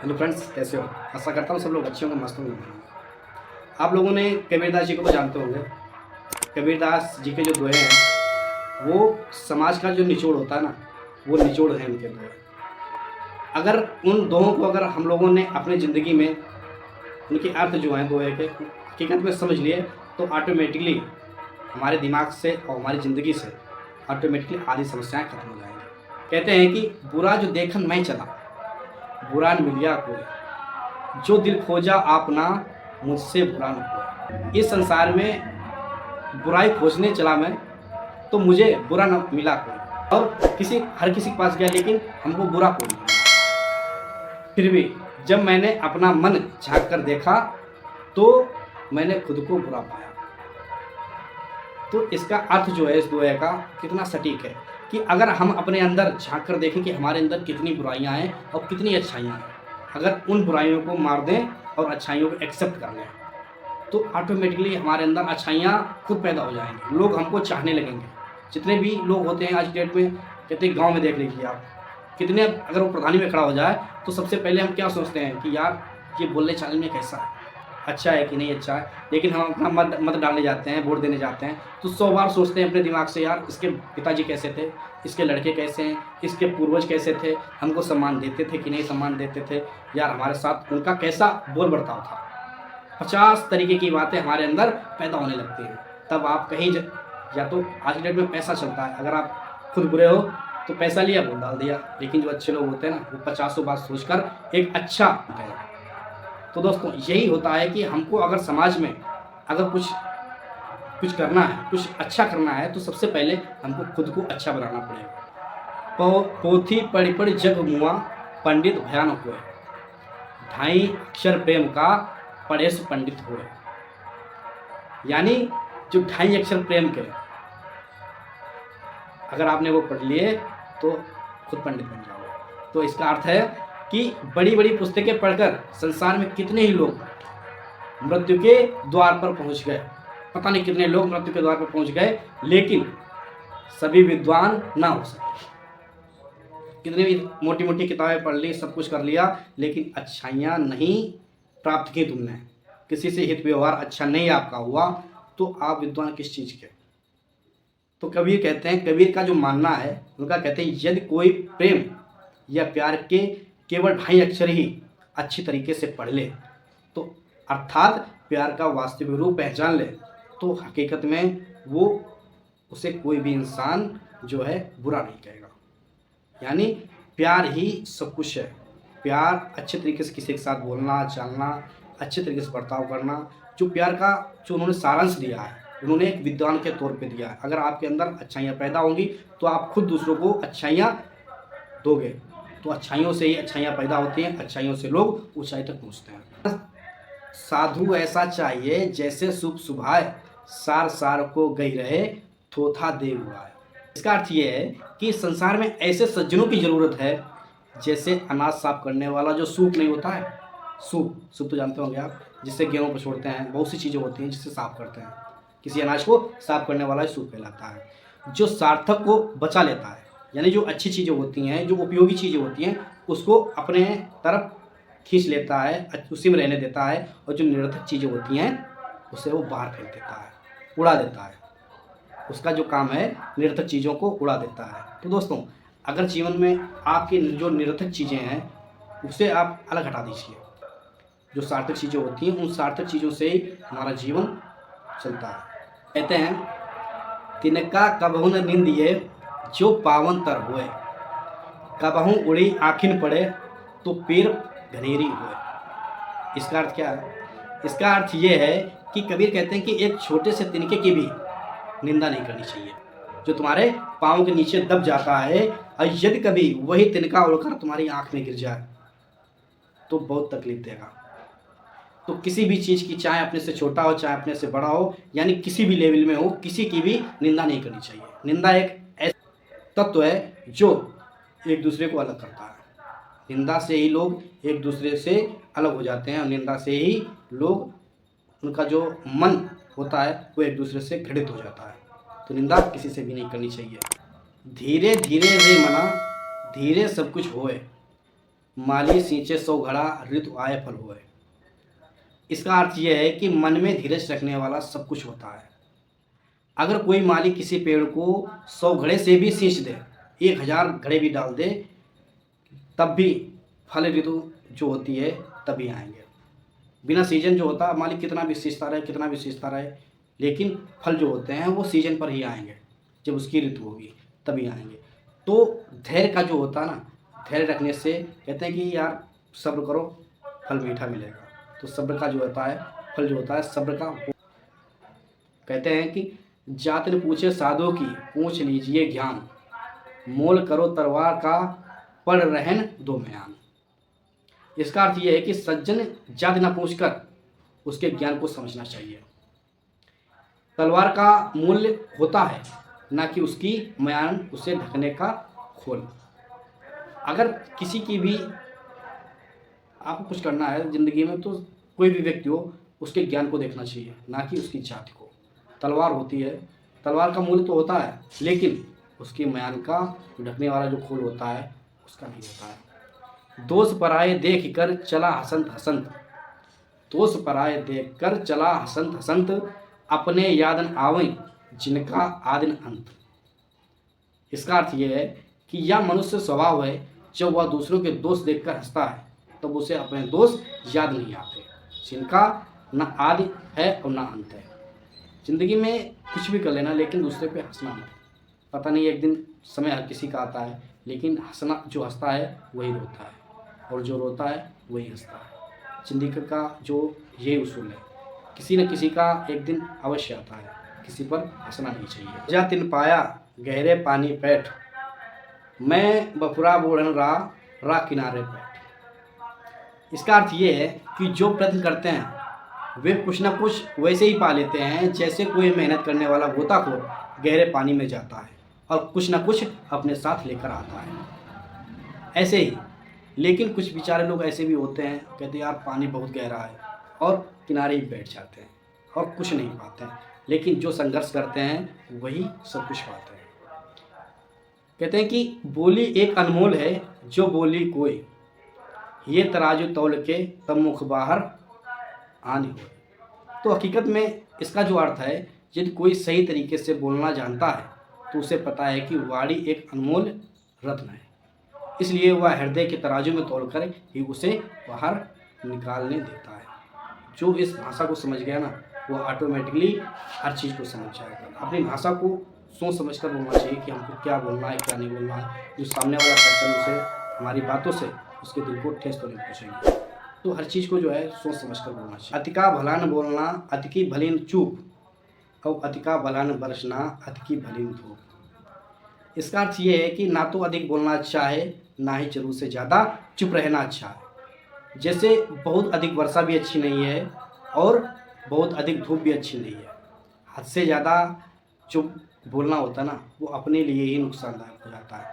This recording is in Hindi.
हेलो फ्रेंड्स, कैसे हो? आशा करता हूँ सब लोग अच्छे होंगे, मस्त होंगे। आप लोगों ने कबीरदास जी को तो जानते होंगे। कबीरदास जी के जो दोहे हैं वो समाज का जो निचोड़ होता है ना, वो निचोड़ है उनके दोहे। अगर उन दोहों को अगर हम लोगों ने अपनी ज़िंदगी में उनके अर्थ जो हैं दोहे के हकीकत में समझ लिए तो ऑटोमेटिकली हमारे दिमाग से और हमारी ज़िंदगी से ऑटोमेटिकली आधी समस्याएं खत्म हो जाएंगी। कहते हैं कि बुरा जो देखन मैं चला, बुरा न मिलिया कोई, जो दिल खोजा आपना, मुझसे बुरा न कोई। इस संसार में बुराई खोजने चला मैं, तो मुझे बुरा न मिला कोई। और हर किसी के पास गया, लेकिन हमको बुरा कोई नहीं मिला। फिर भी जब मैंने अपना मन झाँक कर देखा तो मैंने खुद को बुरा पाया। तो इसका अर्थ जो है इस दोहे का कितना सटीक है कि अगर हम अपने अंदर झाँक कर देखें कि हमारे अंदर कितनी बुराइयां हैं और कितनी अच्छाइयां हैं, अगर उन बुराइयों को मार दें और अच्छाइयों को एक्सेप्ट कर लें, तो ऑटोमेटिकली हमारे अंदर अच्छाइयाँ खुद पैदा हो जाएंगी। लोग हमको चाहने लगेंगे। जितने भी लोग होते हैं आज की डेट में, कहते हैं गाँव में देख लीजिए आप, कितने अगर वो प्रधानी में खड़ा हो जाए तो सबसे पहले हम क्या सोचते हैं कि यार ये बोलने चालने में कैसा है, अच्छा है कि नहीं अच्छा है। लेकिन हम अपना मत डालने जाते हैं, वोट देने जाते हैं, तो 100 बार सोचते हैं अपने दिमाग से, यार इसके पिताजी कैसे थे, इसके लड़के कैसे हैं, इसके पूर्वज कैसे थे, हमको सम्मान देते थे कि नहीं सम्मान देते थे, यार हमारे साथ उनका कैसा बोल बर्ताव था। 50 तरीके की बातें हमारे अंदर पैदा होने लगती हैं। तब आप कहीं या तो आज की डेट में पैसा चलता है, अगर आप खुद बुरे हो तो पैसा लिया वोट डाल दिया। लेकिन जो अच्छे लोग होते हैं ना, वो 50 बात सोचकर एक अच्छा होते हैं। तो दोस्तों यही होता है कि हमको अगर समाज में अगर कुछ करना है, कुछ अच्छा करना है, तो सबसे पहले हमको खुद को अच्छा बनाना पड़ेगा। पोथी पढ़ी पढ़ी जग मुआ, पंडित भयानक हुए, ढाई अक्षर प्रेम का, पढ़े सो पंडित हुए। यानी जो 2.5 अक्षर प्रेम के, अगर आपने वो पढ़ लिए तो खुद पंडित बन जाओगे। तो इसका अर्थ है कि बड़ी बड़ी पुस्तकें पढ़कर संसार में कितने ही लोग मृत्यु के द्वार पर पहुंच गए, पता नहीं कितने लोग मृत्यु के द्वार पर पहुंच गए, लेकिन सभी विद्वान ना हो सके। कितनी भी मोटी मोटी किताबें पढ़ ली, सब कुछ कर लिया, लेकिन अच्छाइयाँ नहीं प्राप्त की तुमने, किसी से हित व्यवहार अच्छा नहीं आपका हुआ, तो आप विद्वान किस चीज़ के? तो कबीर कहते हैं, कबीर का जो मानना है उनका, कहते हैं यदि कोई प्रेम या प्यार के केवल 2.5 अक्षर ही अच्छी तरीके से पढ़ ले, तो अर्थात प्यार का वास्तविक रूप पहचान ले, तो हकीकत में वो उसे कोई भी इंसान जो है बुरा नहीं कहेगा। यानी प्यार ही सब कुछ है। प्यार अच्छे तरीके से किसी के साथ बोलना चालना, अच्छे तरीके से बर्ताव करना, जो प्यार का जो उन्होंने सारांश दिया है, उन्होंने एक विद्वान के तौर पे दिया है। अगर आपके अंदर अच्छाइयाँ पैदा होंगी तो आप खुद दूसरों को अच्छाइयाँ दोगे, तो अच्छाइयों से ही अच्छाइयाँ पैदा होती हैं, अच्छाइयों से लोग ऊंचाई तक पहुँचते हैं। साधु ऐसा चाहिए जैसे शुभ सुभाए, सार सार को गई रहे, थोथा दे हुआ है। इसका अर्थ ये है कि संसार में ऐसे सज्जनों की ज़रूरत है, जैसे अनाज साफ करने वाला जो सूप नहीं होता है, सूप तो जानते होंगे आप, जिससे गेहूँ पर छोड़ते हैं, बहुत सी चीज़ें होती हैं जिससे साफ करते हैं, किसी अनाज को साफ करने वाला सूप कहलाता है। जो सार्थक को बचा लेता है, यानी जो अच्छी चीज़ें होती हैं, जो उपयोगी चीज़ें होती हैं, उसको अपने तरफ खींच लेता है, उसी में रहने देता है, और जो निरर्थक चीज़ें होती हैं उसे वो बाहर फेंक देता है, उड़ा देता है। उसका जो काम है निरर्थक चीज़ों को उड़ा देता है। तो दोस्तों, अगर जीवन में आपकी जो निरर्थक चीज़ें हैं उसे आप अलग हटा दीजिए, जो सार्थक चीज़ें होती हैं उन सार्थक चीज़ों से ही हमारा जीवन चलता है। कहते हैं, तिनका कबहू न निंदिए, जो पावन तर हुए, कबहू उड़ी आखिन पड़े, तो पीर घनेरी हुए। इसका अर्थ क्या है? इसका अर्थ ये है कि कबीर कहते हैं कि एक छोटे से तिनके की भी निंदा नहीं करनी चाहिए, जो तुम्हारे पाँव के नीचे दब जाता है, और यदि कभी वही तिनका उड़कर तुम्हारी आंख में गिर जाए तो बहुत तकलीफ देगा। तो किसी भी चीज़ की, चाहे अपने से छोटा हो चाहे अपने से बड़ा हो, यानी किसी भी लेवल में हो, किसी की भी निंदा नहीं करनी चाहिए। निंदा एक ऐसा तत्व है जो एक दूसरे को अलग करता है। निंदा से ही लोग एक दूसरे से अलग हो जाते हैं, और निंदा से ही लोग, उनका जो मन होता है वो एक दूसरे से घृणित हो जाता है। तो निंदा किसी से भी नहीं करनी चाहिए। धीरे धीरे रे मना, धीरे सब कुछ होए, माली सींचे 100 घड़ा ऋतु आए फल होए। इसका अर्थ यह है कि मन में धीरज रखने वाला सब कुछ होता है। अगर कोई माली किसी पेड़ को 100 घड़े से भी सींच दे, 1000 घड़े भी डाल दे, तब भी फल ऋतु जो होती है तभी आएंगे। बिना सीजन जो होता है माली कितना भी सींचता रहे, कितना भी सींचता रहे, लेकिन फल जो होते हैं वो सीजन पर ही आएंगे, जब उसकी ऋतु होगी तभी आएंगे। तो धैर्य का जो होता है ना, धैर्य रखने से कहते हैं कि यार सब्र करो, फल मीठा मिलेगा। तो सब्र का जो होता है, फल जो होता है सब्र का। कहते हैं कि जातिन पूछे साधु की, पूछ लीजिए ज्ञान, मोल करो तलवार का, पढ़ रहन दो म्यान। इसका अर्थ यह है कि सज्जन जाति ना पूछकर उसके ज्ञान को समझना चाहिए। तलवार का मूल्य होता है, ना कि उसकी म्यान, उसे ढकने का खोल। अगर किसी की भी आपको कुछ करना है ज़िंदगी में, तो कोई भी व्यक्ति हो, उसके ज्ञान को देखना चाहिए, ना कि उसकी जाति को। तलवार होती है, तलवार का मूल्य तो होता है, लेकिन उसकी म्यान का ढकने वाला जो खोल होता है उसका नहीं होता है। दोष पराये देख कर चला हसंत हसंत, दोष पराये देख कर चला हसंत हसंत, अपने यादन आवें जिनका आदिन अंत। इसका अर्थ यह है कि यह मनुष्य स्वभाव है, जब वह दूसरों के दोष देखकर हंसता है तब उसे अपने दोष याद नहीं आते, जिनका न आदि है और न अंत है। ज़िंदगी में कुछ भी कर लेना, लेकिन दूसरे पे हंसना मत। पता नहीं एक दिन समय हर किसी का आता है, लेकिन हंसना, जो हंसता है वही रोता है, और जो रोता है वही हंसता है। ज़िंदगी का जो यही उसूल है, किसी न किसी का एक दिन अवश्य आता है, किसी पर हंसना नहीं चाहिए। जा तिन पाया गहरे पानी बैठ, मैं बफुरा बोढ़न रा किनारे बैठ। इसका अर्थ ये है कि जो प्रयत्न करते हैं वे कुछ ना कुछ वैसे ही पा लेते हैं, जैसे कोई मेहनत करने वाला गोताखोर गहरे पानी में जाता है और कुछ ना कुछ अपने साथ लेकर आता है। ऐसे ही, लेकिन कुछ बेचारे लोग ऐसे भी होते हैं, कहते हैं यार पानी बहुत गहरा है, और किनारे ही बैठ जाते हैं और कुछ नहीं पाते हैं। लेकिन जो संघर्ष करते हैं वही सब कुछ पाते हैं। कहते हैं कि बोली एक अनमोल है, जो बोली कोई, ये तराजू तौल के तब मुख बाहर आनी हो। तो हकीकत में इसका जो अर्थ है, यदि कोई सही तरीके से बोलना जानता है तो उसे पता है कि वाणी एक अनमोल रत्न है, इसलिए वह हृदय के तराजू में तोड़कर ही उसे बाहर निकालने देता है। जो इस भाषा को समझ गया ना, वो ऑटोमेटिकली हर चीज़ को समझ जाएगा। अपनी भाषा को सोच समझ कर बोलना चाहिए कि हमको क्या बोलना है, क्या नहीं बोलना है। जो सामने वाला पर्सन उसे हमारी बातों से उसके दिल को ठेस तो नहीं पहुँचेगी। तो हर चीज़ को जो है सोच समझ कर बोलना चाहिए। अति का भला न बोलना, अति की भली न चूप, और अति का भला न बरसना, अति की भली न धूप। इसका अर्थ ये है कि ना तो अधिक बोलना अच्छा है, ना ही जरूर से ज़्यादा चुप रहना अच्छा है। जैसे बहुत अधिक वर्षा भी अच्छी नहीं है और बहुत अधिक धूप भी अच्छी नहीं है। हद से ज़्यादा जो बोलना होता है ना, वो अपने लिए ही नुकसानदायक हो जाता है।